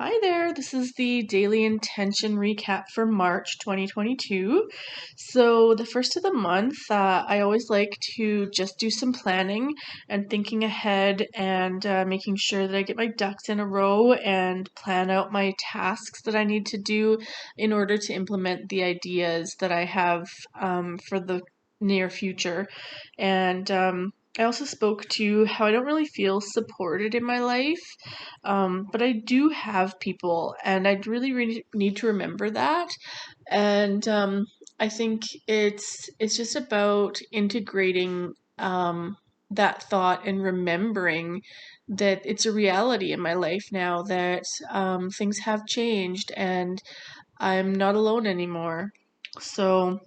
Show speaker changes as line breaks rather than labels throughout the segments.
Hi there, this is the daily intention recap for March 2022. So, the first of the month, I always like to just do some planning and thinking ahead and making sure that I get my ducks in a row and plan out my tasks that I need to do in order to implement the ideas that I have for the near future. And I also spoke to how I don't really feel supported in my life, but I do have people, and I really need to remember that. And I think it's just about integrating that thought and remembering that it's a reality in my life now that things have changed and I'm not alone anymore. So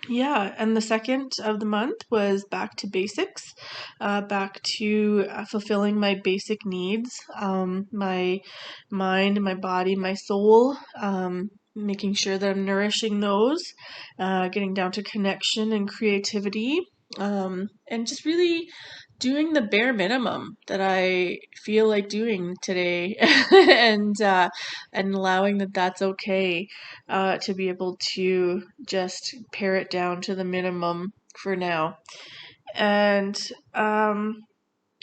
yeah, and the second of the month was back to basics, back to fulfilling my basic needs, my mind, my body, my soul, making sure that I'm nourishing those, getting down to connection and creativity, and just really doing the bare minimum that I feel like doing today, and allowing that that's okay, to be able to just pare it down to the minimum for now. And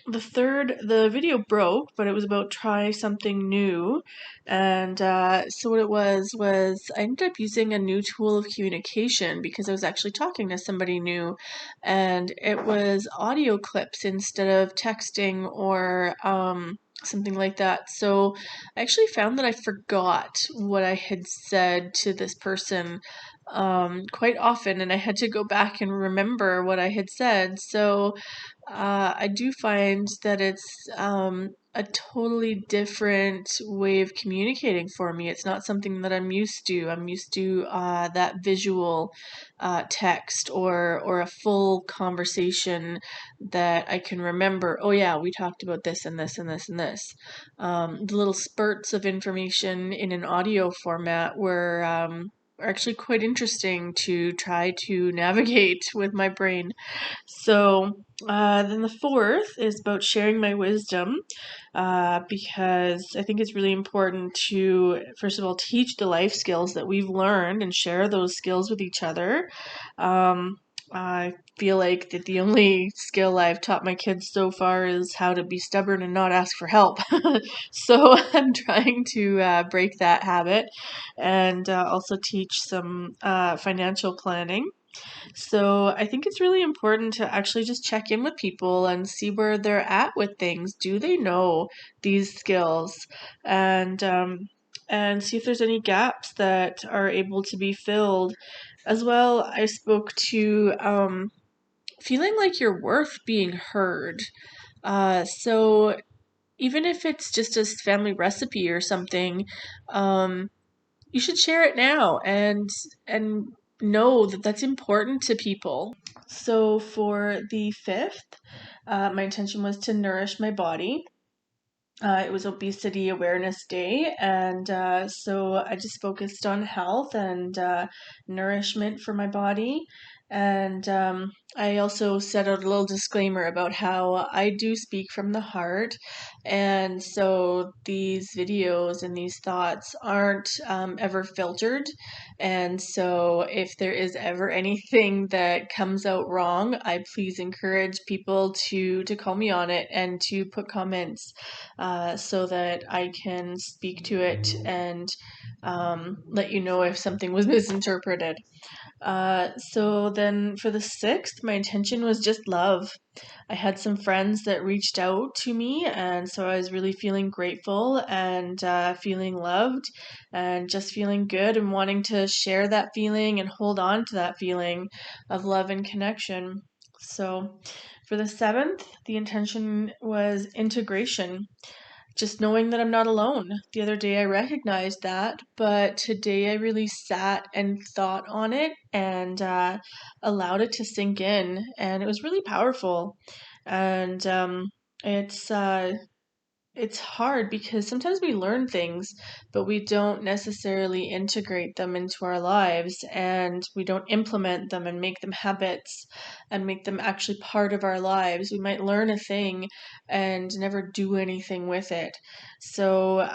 the video broke, but it was about try something new. And so what it was I ended up using a new tool of communication because I was actually talking to somebody new, and it was audio clips instead of texting or something like that. So I actually found that I forgot what I had said to this person quite often, and I had to go back and remember what I had said. So I do find that it's a totally different way of communicating for me. It's not something that I'm used to. I'm used to that visual text or a full conversation that I can remember. Oh yeah, we talked about this and this and this and this. The little spurts of information in an audio format are actually quite interesting to try to navigate with my brain. So then the fourth is about sharing my wisdom, because I think it's really important to, first of all, teach the life skills that we've learned and share those skills with each other. Um, I feel like that the only skill I've taught my kids so far is how to be stubborn and not ask for help. So I'm trying to break that habit and also teach some financial planning. So I think it's really important to actually just check in with people and see where they're at with things. Do they know these skills? And and see if there's any gaps that are able to be filled. As well, I spoke to feeling like you're worth being heard. So even if it's just a family recipe or something, um, you should share it now and know that that's important to people. So for the fifth, my intention was to nourish my body. It was Obesity Awareness Day, and so I just focused on health and nourishment for my body. And I also set out a little disclaimer about how I do speak from the heart, and so these videos and these thoughts aren't ever filtered. And so if there is ever anything that comes out wrong, I please encourage people to call me on it and to put comments, so that I can speak to it and let you know if something was misinterpreted. So then for the sixth, my intention was just love. I had some friends that reached out to me, and so I was really feeling grateful and feeling loved and just feeling good and wanting to share that feeling and hold on to that feeling of love and connection. So for the seventh, the intention was integration, just knowing that I'm not alone. The other day I recognized that, but today I really sat and thought on it and allowed it to sink in, and it was really powerful. And it's it's hard because sometimes we learn things, but we don't necessarily integrate them into our lives and we don't implement them and make them habits and make them actually part of our lives. We might learn a thing and never do anything with it. So,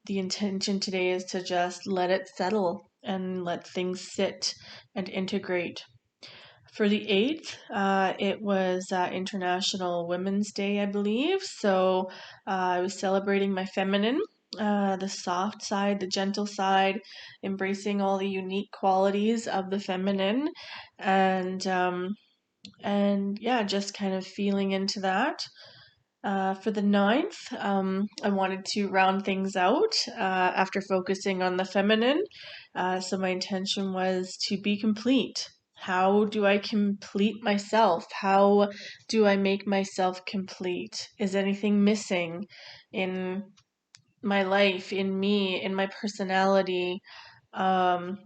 the intention today is to just let it settle and let things sit and integrate. For the 8th, it was International Women's Day, I believe. So I was celebrating my feminine, the soft side, the gentle side, embracing all the unique qualities of the feminine, and and yeah, just kind of feeling into that. For the 9th, I wanted to round things out after focusing on the feminine. So my intention was to be complete. How do I complete myself? How do I make myself complete? Is anything missing in my life, in me, in my personality? Um,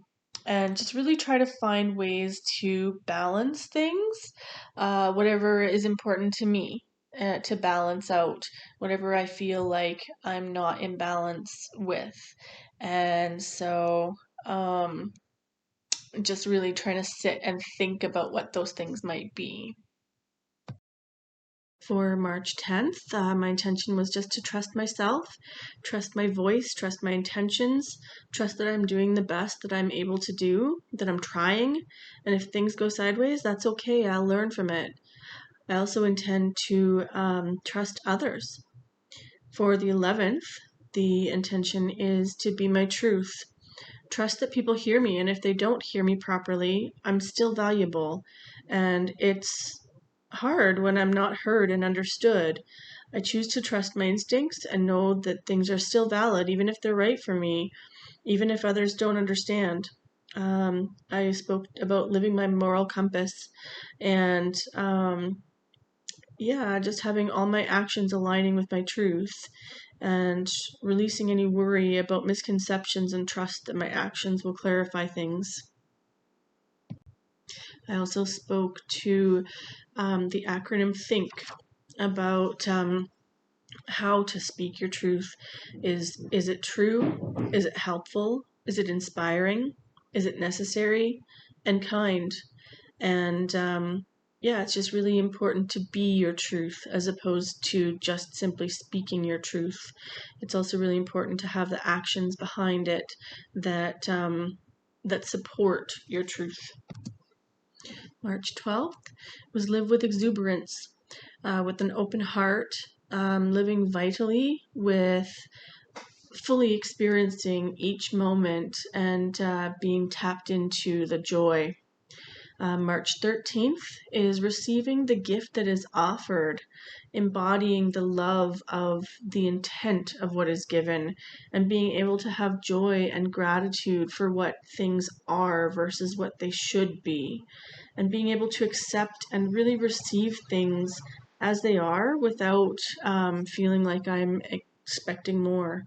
and just really try to find ways to balance things, whatever is important to me, to balance out whatever I feel like I'm not in balance with. And so, um, just really trying to sit and think about what those things might be. For March 10th, my intention was just to trust myself, trust my voice, trust my intentions, trust that I'm doing the best that I'm able to do, that I'm trying, and if things go sideways, that's okay, I'll learn from it. I also intend to trust others. For the 11th, the intention is to be my truth. Trust that people hear me, and if they don't hear me properly, I'm still valuable. And it's hard when I'm not heard and understood. I choose to trust my instincts and know that things are still valid, even if they're right for me, even if others don't understand. I spoke about living my moral compass and yeah, just having all my actions aligning with my truth and releasing any worry about misconceptions and trust that my actions will clarify things. I also spoke to the acronym THINK about how to speak your truth. Is it true? Is it helpful? Is it inspiring? Is it necessary? And kind. And yeah, it's just really important to be your truth as opposed to just simply speaking your truth. It's also really important to have the actions behind it that that support your truth. March 12th was live with exuberance, with an open heart, living vitally with fully experiencing each moment and being tapped into the joy. March 13th is receiving the gift that is offered, embodying the love of the intent of what is given, and being able to have joy and gratitude for what things are versus what they should be, and being able to accept and really receive things as they are without feeling like I'm expecting more.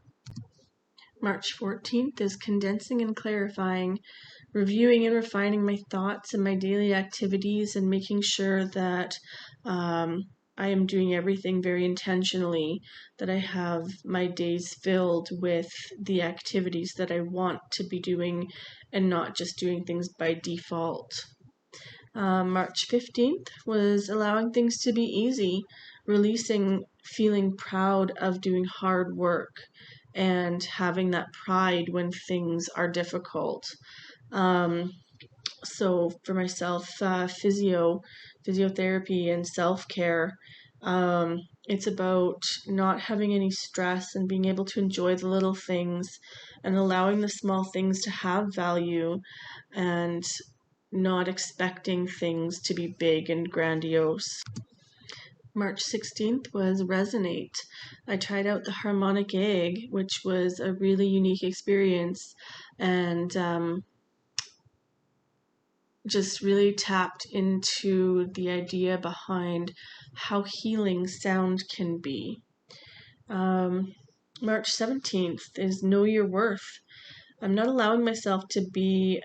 March 14th is condensing and clarifying, reviewing and refining my thoughts and my daily activities and making sure that I am doing everything very intentionally, that I have my days filled with the activities that I want to be doing and not just doing things by default. March 15th was allowing things to be easy, releasing feeling proud of doing hard work and having that pride when things are difficult. Um, so for myself, physiotherapy and self-care, it's about not having any stress and being able to enjoy the little things and allowing the small things to have value and not expecting things to be big and grandiose. March 16th was Resonate. I tried out the harmonic egg, which was a really unique experience, and just really tapped into the idea behind how healing sound can be. March 17th is Know Your Worth. I'm not allowing myself to be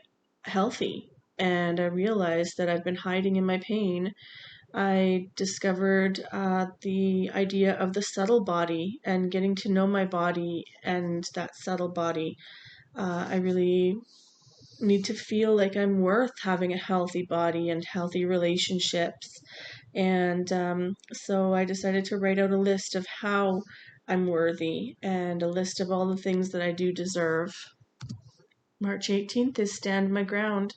healthy, and I realized that I've been hiding in my pain, I discovered the idea of the subtle body and getting to know my body and that subtle body. I really need to feel like I'm worth having a healthy body and healthy relationships. And so I decided to write out a list of how I'm worthy and a list of all the things that I do deserve. March 18th is Stand My Ground,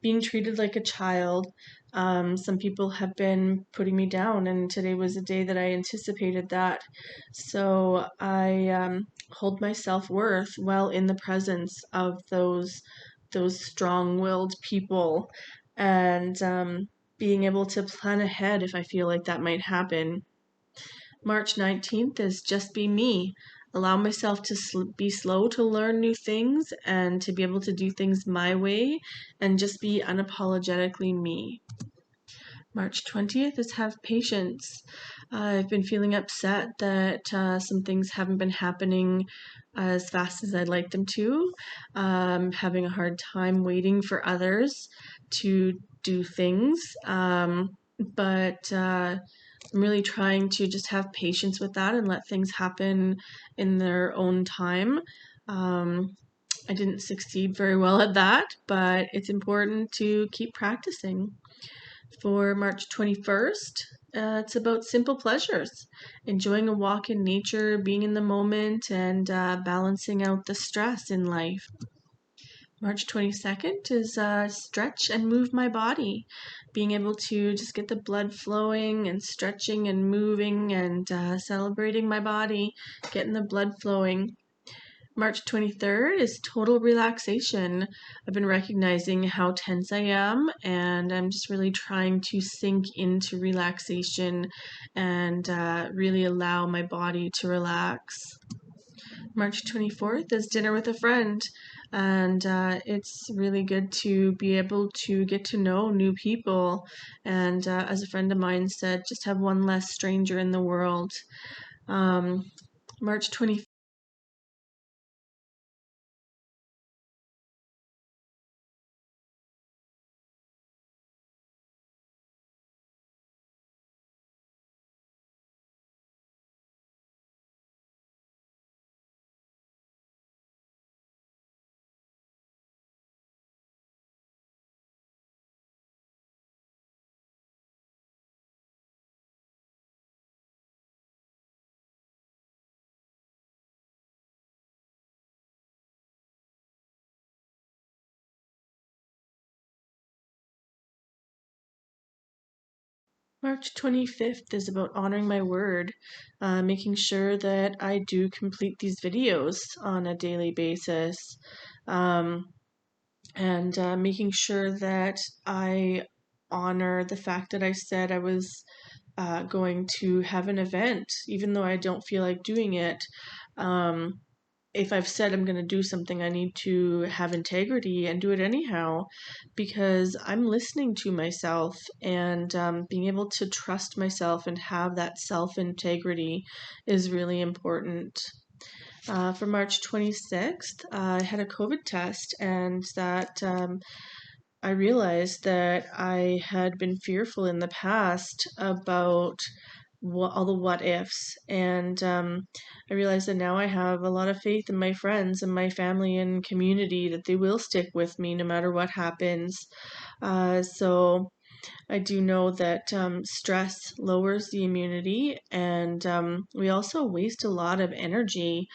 being treated like a child. Some people have been putting me down, and today was a day that I anticipated that. So I hold my self-worth while in the presence of those strong-willed people, and being able to plan ahead if I feel like that might happen. March 19th is Just Be Me. Allow myself to be slow to learn new things and to be able to do things my way and just be unapologetically me. March 20th is Have Patience. I've been feeling upset that some things haven't been happening as fast as I'd like them to. Having a hard time waiting for others to do things. But I'm really trying to just have patience with that and let things happen in their own time. I didn't succeed very well at that, but it's important to keep practicing. For March 21st, it's about simple pleasures, enjoying a walk in nature, being in the moment, and balancing out the stress in life. March 22nd is stretch and move my body, being able to just get the blood flowing and stretching and moving and celebrating my body, getting the blood flowing. March 23rd is total relaxation. I've been recognizing how tense I am, and I'm just really trying to sink into relaxation and really allow my body to relax. March 24th is dinner with a friend, and it's really good to be able to get to know new people. And as a friend of mine said, just have one less stranger in the world. March 25th. March 25th is about honoring my word, making sure that I do complete these videos on a daily basis, um, and making sure that I honor the fact that I said I was going to have an event, even though I don't feel like doing it. Um, if I've said I'm going to do something, I need to have integrity and do it anyhow because I'm listening to myself and being able to trust myself and have that self integrity is really important. For March 26th, I had a COVID test and that I realized that I had been fearful in the past about all the what ifs, and I realized that now I have a lot of faith in my friends and my family and community that they will stick with me no matter what happens. So I do know that stress lowers the immunity, and we also waste a lot of energy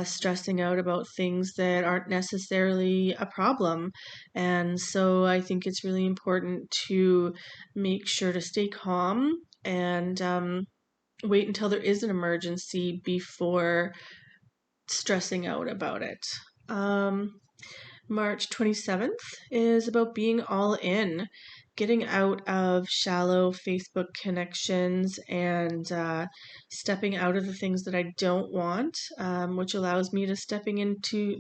stressing out about things that aren't necessarily a problem. And so I think it's really important to make sure to stay calm and wait until there is an emergency before stressing out about it. Um, March 27th is about being all in, getting out of shallow Facebook connections and stepping out of the things that I don't want, which allows me to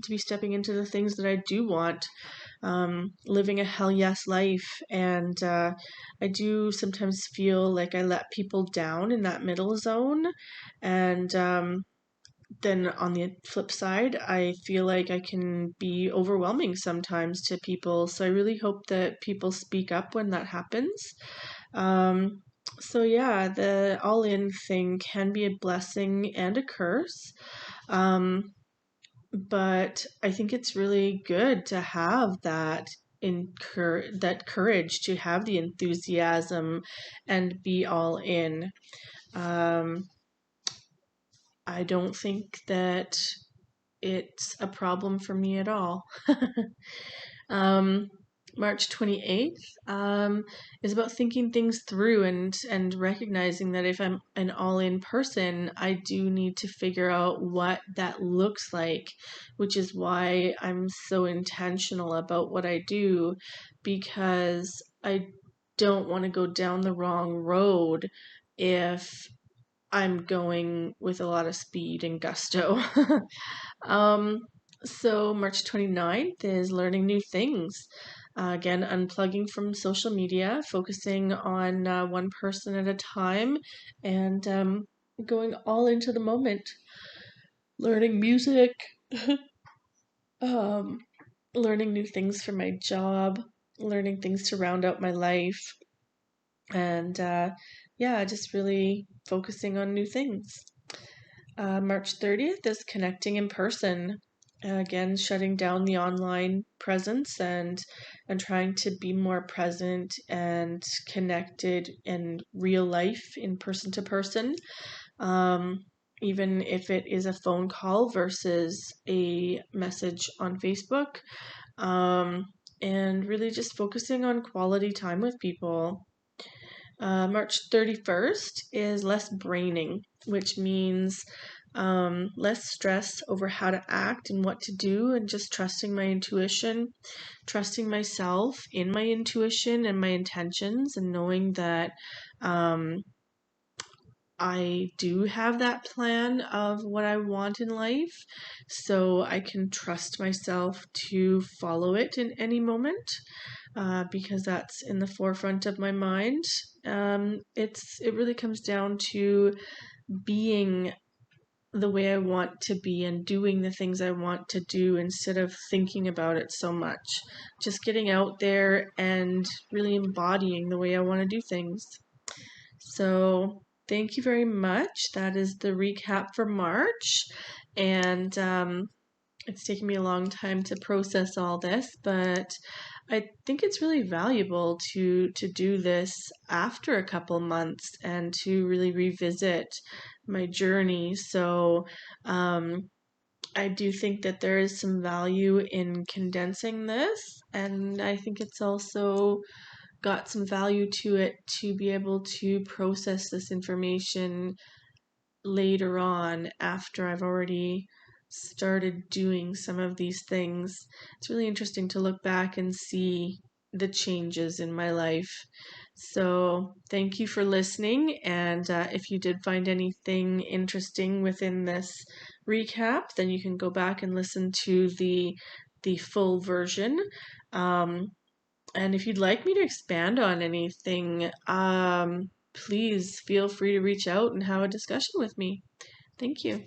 be stepping into the things that I do want. Living a hell yes life, and I do sometimes feel like I let people down in that middle zone, and then on the flip side, I feel like I can be overwhelming sometimes to people. So I really hope that people speak up when that happens. Um, So yeah, the all-in thing can be a blessing and a curse. Um, but I think it's really good to have that courage, to have the enthusiasm and be all in. Um, I don't think that it's a problem for me at all. Um, March 28th is about thinking things through and recognizing that if I'm an all-in person, I do need to figure out what that looks like, which is why I'm so intentional about what I do, because I don't want to go down the wrong road if I'm going with a lot of speed and gusto. Um, so March 29th is learning new things. Again, unplugging from social media, focusing on one person at a time, and going all into the moment. Learning music, um, learning new things for my job, learning things to round out my life, and yeah, just really focusing on new things. March 30th is connecting in person. Again, shutting down the online presence and trying to be more present and connected in real life, in person to person. Um, Even if it is a phone call versus a message on Facebook. Um, and really just focusing on quality time with people. March 31st is less braining, which means less stress over how to act and what to do, and just trusting my intuition, trusting myself in my intuition and my intentions, and knowing that um, I do have that plan of what I want in life, so I can trust myself to follow it in any moment, because that's in the forefront of my mind. It really comes down to being the way I want to be and doing the things I want to do instead of thinking about it so much. Just getting out there and really embodying the way I want to do things. So, thank you very much. That is the recap for March. And it's taken me a long time to process all this, but I think it's really valuable to do this after a couple months and to really revisit my journey. So I do think that there is some value in condensing this, and I think it's also got some value to it to be able to process this information later on after I've already started doing some of these things. It's really interesting to look back and see the changes in my life. So, thank you for listening. And if you did find anything interesting within this recap, then you can go back and listen to the full version. Um, and if you'd like me to expand on anything, please feel free to reach out and have a discussion with me. Thank you.